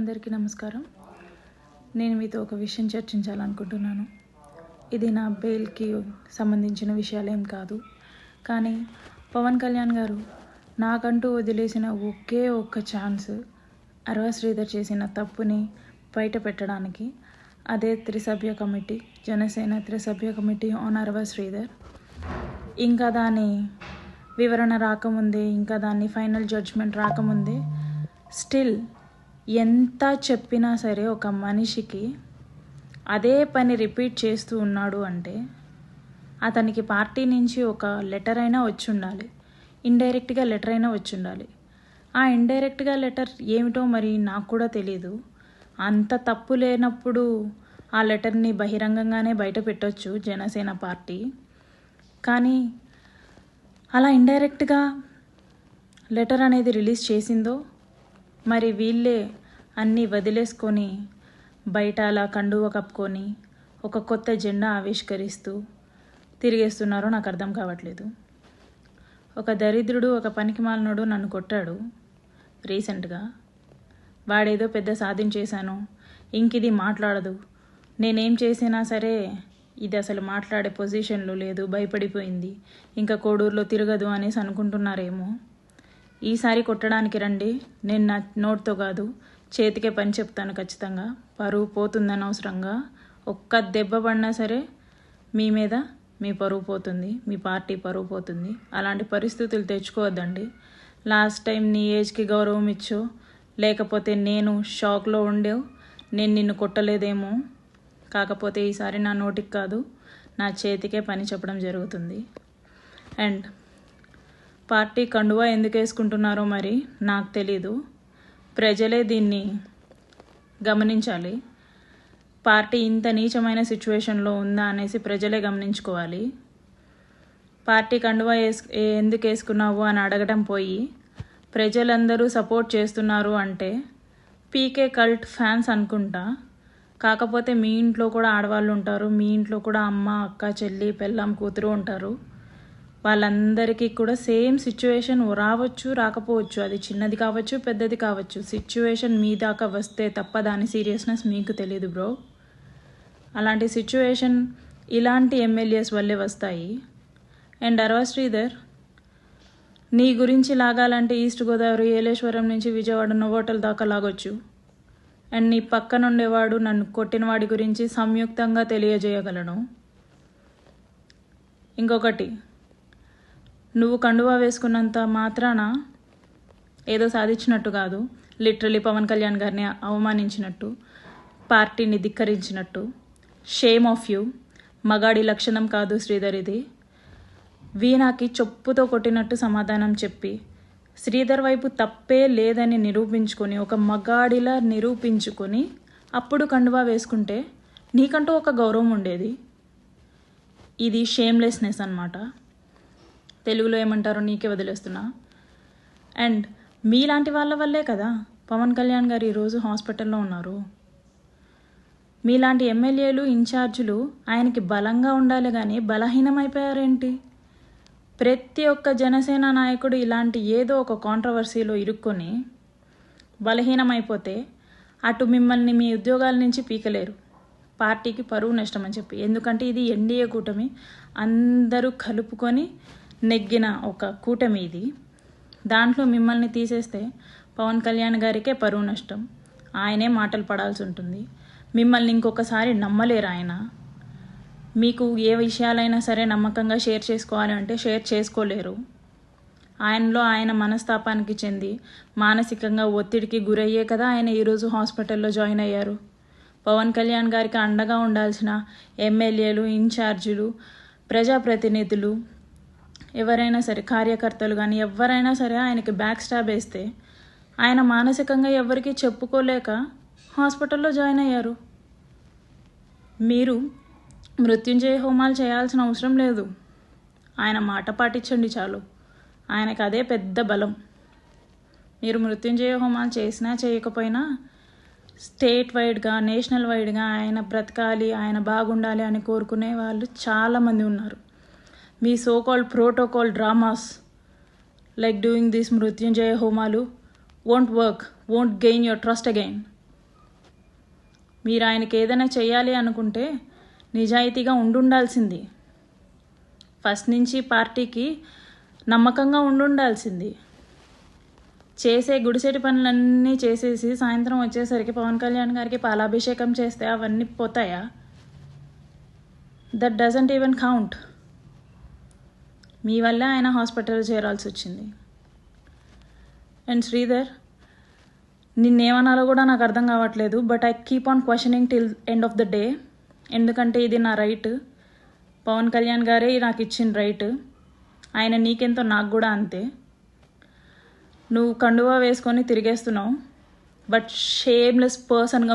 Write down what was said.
అందరికీ నమస్కారం. నేను మీతో ఒక విషయం చర్చించాలనుకుంటున్నాను. ఇది నా బెయిల్కి సంబంధించిన విషయాలేం కాదు. కానీ పవన్ కళ్యాణ్ గారు నాకంటూ వదిలేసిన ఒకే ఒక్క ఛాన్స్ అరవ శ్రీధర్ చేసిన తప్పుని బయట పెట్టడానికి. అదే త్రిసభ్య కమిటీ, జనసేన త్రిసభ్య కమిటీ ఆన్ అరవ శ్రీధర్. ఇంకా దాని వివరణ రాకముందే, ఇంకా దాన్ని ఫైనల్ జడ్జ్మెంట్ రాకముందే స్టిల్ ఎంత చెప్పినా సరే ఒక మనిషికి అదే పని రిపీట్ చేస్తూ ఉన్నాడు అంటే అతనికి పార్టీ నుంచి ఒక లెటర్ అయినా వచ్చి ఉండాలి, ఇండైరెక్ట్గా లెటర్ అయినా వచ్చి ఉండాలి. ఆ ఇండైరెక్ట్గా లెటర్ ఏమిటో మరి నాకు కూడా తెలీదు. అంత తప్పు లేనప్పుడు ఆ లెటర్ని బహిరంగంగానే బయట పెట్టొచ్చు జనసేన పార్టీ. కానీ అలా ఇండైరెక్ట్గా లెటర్ అనేది రిలీజ్ చేసిందో మరి వీళ్ళే అన్నీ వదిలేసుకొని బయట అలా కండువ కప్పుకొని ఒక కొత్త జెండా ఆవిష్కరిస్తూ తిరిగేస్తున్నారో నాకు అర్థం కావట్లేదు. ఒక దరిద్రుడు, ఒక పనికిమాలినోడు నన్ను కొట్టాడు రీసెంట్గా. వాడేదో పెద్ద సాధించేశాను, ఇంకిది మాట్లాడదు, నేనేం చేసినా సరే ఇది అసలు మాట్లాడే పొజిషన్లో లేదు, భయపడిపోయింది, ఇంకా కోడూరులో తిరగదు అనేసి అనుకుంటున్నారేమో. ఈసారి కొట్టడానికి రండి, నేను నా నోట్తో కాదు చేతికే పని చెప్తాను ఖచ్చితంగా. పరువు పోతుందని అవసరంగా ఒక్క దెబ్బ పడినా సరే మీ మీద మీ పరువు పోతుంది, మీ పార్టీ పరువు పోతుంది. అలాంటి పరిస్థితులు తెచ్చుకోవద్దండి. లాస్ట్ టైం నీ ఏజ్కి గౌరవం ఇచ్చో, లేకపోతే నేను షాక్లో ఉండేవు, నేను నిన్ను కొట్టలేదేమో. కాకపోతే ఈసారి నా నోటికి కాదు, నా చేతికే పని చెప్పడం జరుగుతుంది. అండ్ పార్టీ కండువా ఎందుకు వేసుకుంటున్నారో మరి నాకు తెలీదు. ప్రజలే దీన్ని గమనించాలి. పార్టీ ఇంత నీచమైన సిచ్యువేషన్లో ఉందా అనేసి ప్రజలే గమనించుకోవాలి. పార్టీ కండువా ఎందుకు వేసుకున్నావు అని అడగడం పోయి ప్రజలందరూ సపోర్ట్ చేస్తున్నారు అంటే పీకే కల్ట్ ఫ్యాన్స్ అనుకుంటా. కాకపోతే మీ ఇంట్లో కూడా ఆడవాళ్ళు ఉంటారు, మీ ఇంట్లో కూడా అమ్మ, అక్క, చెల్లి, పెళ్ళాం, కూతురు ఉంటారు. వాళ్ళందరికీ కూడా సేమ్ సిచ్యువేషన్ రావచ్చు, రాకపోవచ్చు. అది చిన్నది కావచ్చు, పెద్దది కావచ్చు. సిచ్యువేషన్ మీ దాకా వస్తే తప్ప దాని సీరియస్నెస్ మీకు తెలియదు బ్రో. అలాంటి సిచ్యువేషన్ ఇలాంటి ఎమ్మెల్యేస్ వల్లే వస్తాయి. అండ్ అరవ శ్రీధర్, నీ గురించి లాగాలంటే ఈస్ట్ గోదావరి, ఏలేశ్వరం నుంచి విజయవాడ నోవోటల్ దాకా లాగొచ్చు. అండ్ నీ పక్కనుండేవాడు నన్ను కొట్టిన వాడి గురించి సంయుక్తంగా తెలియజేయగలను. ఇంకొకటి, నువ్వు కండువా వేసుకున్నంత మాత్రాన ఏదో సాధించినట్టు కాదు. లిటరలీ పవన్ కళ్యాణ్ గారిని అవమానించినట్టు, పార్టీని ధిక్కరించినట్టు. Shame of you. మగాడి లక్షణం కాదు శ్రీధర్ ఇది. వీణాకి చొప్పుతో కొట్టినట్టు సమాధానం చెప్పి శ్రీధర్ వైపు తప్పే లేదని నిరూపించుకొని, ఒక మగాడిలా నిరూపించుకొని అప్పుడు కండువా వేసుకుంటే నీకంటూ ఒక గౌరవం ఉండేది. ఇది షేమ్లెస్నెస్ అన్నమాట. తెలుగులో ఏమంటారో నీకే వదిలేస్తున్నా. అండ్ మీలాంటి వాళ్ళ వల్లే కదా పవన్ కళ్యాణ్ గారు ఈరోజు హాస్పిటల్లో ఉన్నారు. మీలాంటి ఎమ్మెల్యేలు, ఇన్ఛార్జీలు ఆయనకి బలంగా ఉండాలి కానీ బలహీనమైపోయారేంటి? ప్రతి ఒక్క జనసేన నాయకుడు ఇలాంటి ఏదో ఒక కాంట్రవర్సీలో ఇరుక్కొని బలహీనమైపోతే అటు మిమ్మల్ని మీ ఉద్యోగాల నుంచి పీకలేరు, పార్టీకి పరువు నష్టం అని చెప్పి. ఎందుకంటే ఇది ఎన్డీఏ కూటమి, అందరూ కలుపుకొని నెగ్గిన ఒక కూటమి ఇది. దాంట్లో మిమ్మల్ని తీసేస్తే పవన్ కళ్యాణ్ గారికే పరువు నష్టం, ఆయనే మాటలు పడాల్సి ఉంటుంది. మిమ్మల్ని ఇంకొకసారి నమ్మలేరు ఆయన. మీకు ఏ విషయాలైనా సరే నమ్మకంగా షేర్ చేసుకోవాలి అంటే షేర్ చేసుకోలేరు. ఆయనలో ఆయన మనస్తాపానికి చెంది మానసికంగా ఒత్తిడికి గురయ్యే కదా ఆయన ఈరోజు హాస్పిటల్లో జాయిన్ అయ్యారు. పవన్ కళ్యాణ్ గారికి అండగా ఉండాల్సిన ఎమ్మెల్యేలు, ఇన్ఛార్జీలు, ప్రజాప్రతినిధులు, ఎవరైనా సరే, కార్యకర్తలు కానీ ఎవరైనా సరే ఆయనకి బ్యాక్ స్టాబ్ వేస్తే ఆయన మానసికంగా ఎవరికి చెప్పుకోలేక హాస్పిటల్లో జాయిన్ అయ్యారు. మీరు మృత్యుంజయ హోమాలు చేయాల్సిన అవసరం లేదు. ఆయన మాట పాటించండి చాలు. ఆయనకు అదే పెద్ద బలం. మీరు మృత్యుంజయ హోమాలు చేసినా చేయకపోయినా స్టేట్ వైడ్గా, నేషనల్ వైడ్గా ఆయన బ్రతకాలి, ఆయన బాగుండాలి అని కోరుకునే వాళ్ళు చాలామంది ఉన్నారు. మీ so called protocol dramas like doing this Mrityunjaya హోమాలు won't work, won't gain your trust again. మీరు ఆయనకి ఏదైనా చేయాలి అనుకుంటే నిజాయితీగా ఉండాల్సింది. ఫస్ట్ నుంచి పార్టీకి నమ్మకంగా ఉండాల్సింది. చేసే గుడిసెటి పనులన్నీ చేసేసి సాయంత్రం వచ్చేసరికి పవన్ కళ్యాణ్ గారికి పాలాభిషేకం చేస్తే అవన్నీ పోతాయా? That doesn't even count. మీ వల్ల ఆయన హాస్పిటల్ చేరాల్సి వచ్చింది. అండ్ శ్రీధర్, నిన్నేమనాలో కూడా నాకు అర్థం కావట్లేదు. But I keep on questioning till end of the day. ఎందుకంటే ఇది నా రైట్. పవన్ కళ్యాణ్ గారే నాకు ఇచ్చిన రైట్. ఆయన నీకెంతో నాకు కూడా అంతే. నువ్వు కండువా వేసుకొని తిరిగేస్తున్నావు, బట్ షేమ్లెస్ పర్సన్గా